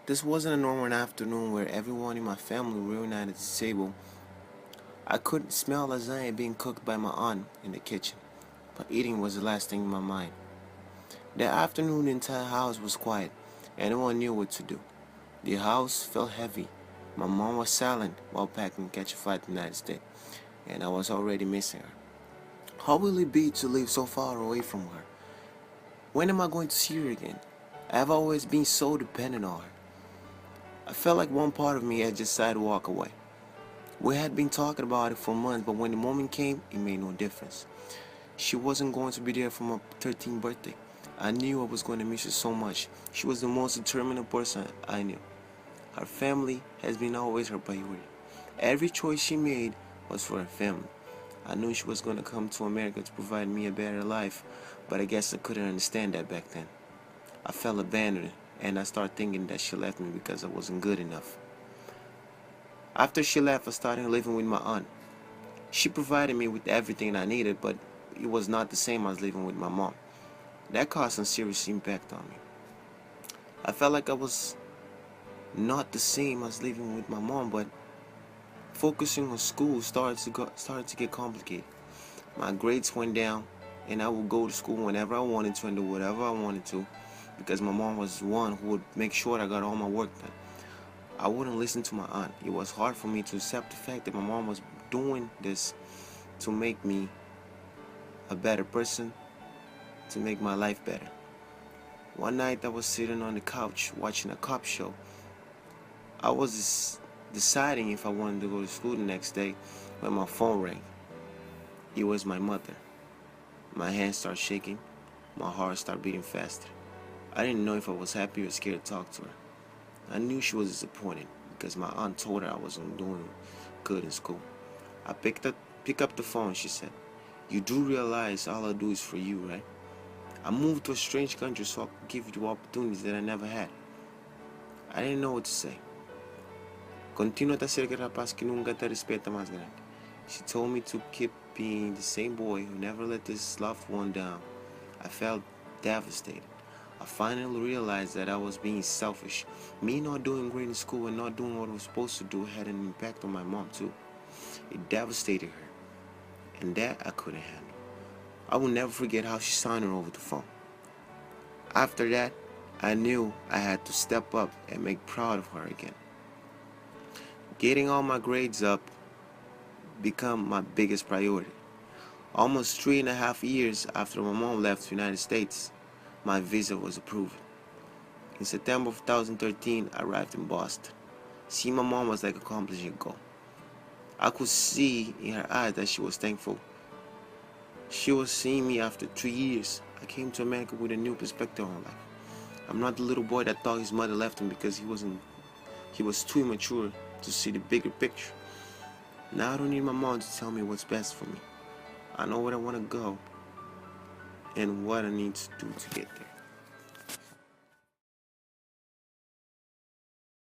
This wasn't a normal afternoon where everyone in my family reunited at the table. I couldn't smell lasagna being cooked by my aunt in the kitchen, but eating was the last thing in my mind. That afternoon, the entire house was quiet, and no one knew what to do. The house felt heavy. My mom was silent while packing to catch a flight to the United States, and I was already missing her. How will it be to live so far away from her? When am I going to see her again? I've always been so dependent on her. I felt like one part of me had just decided to walk away. We had been talking about it for months, but when the moment came, it made no difference. She wasn't going to be there for my 13th birthday. I knew I was going to miss her so much. She was the most determined person I knew. Her family has been always her priority. Every choice she made was for her family. I knew she was going to come to America to provide me a better life, but I guess I couldn't understand that back then. I felt abandoned, and I started thinking that she left me because I wasn't good enough. After she left, I started living with my aunt. She provided me with everything I needed, but it was not the same as living with my mom. That caused some serious impact on me. I felt like I was not the same as living with my mom, but focusing on school started to get complicated. My grades went down, and I would go to school whenever I wanted to and do whatever I wanted to, because my mom was the one who would make sure I got all my work done. I wouldn't listen to my aunt. It was hard for me to accept the fact that my mom was doing this to make me a better person, to make my life better. One night I was sitting on the couch watching a cop show. I was deciding if I wanted to go to school the next day when my phone rang. It was my mother. My hands started shaking. My heart started beating faster. I didn't know if I was happy or scared to talk to her. I knew she was disappointed because my aunt told her I wasn't doing good in school. I picked up the phone. She said, "You do realize all I do is for you, right? I moved to a strange country so I could give you opportunities that I never had." I didn't know what to say. Continúa a ser el rapaz que nunca te respeta más grande. She told me to keep being the same boy who never let this loved one down. I felt devastated. I finally realized that I was being selfish. Me not doing great in school and not doing what I was supposed to do had an impact on my mom too. It devastated her, and that I couldn't handle. I will never forget how she signed her over the phone. After that, I knew I had to step up and make proud of her again. Getting all my grades up became my biggest priority. Almost 3.5 years after my mom left the United States, my visa was approved. In September of 2013, I arrived in Boston. Seeing my mom was like accomplishing a goal. I could see in her eyes that she was thankful. She was seeing me after 3 years. I came to America with a new perspective on life. I'm not the little boy that thought his mother left him because he was too immature to see the bigger picture. Now I don't need my mom to tell me what's best for me. I know where I want to go and what I need to do to get there.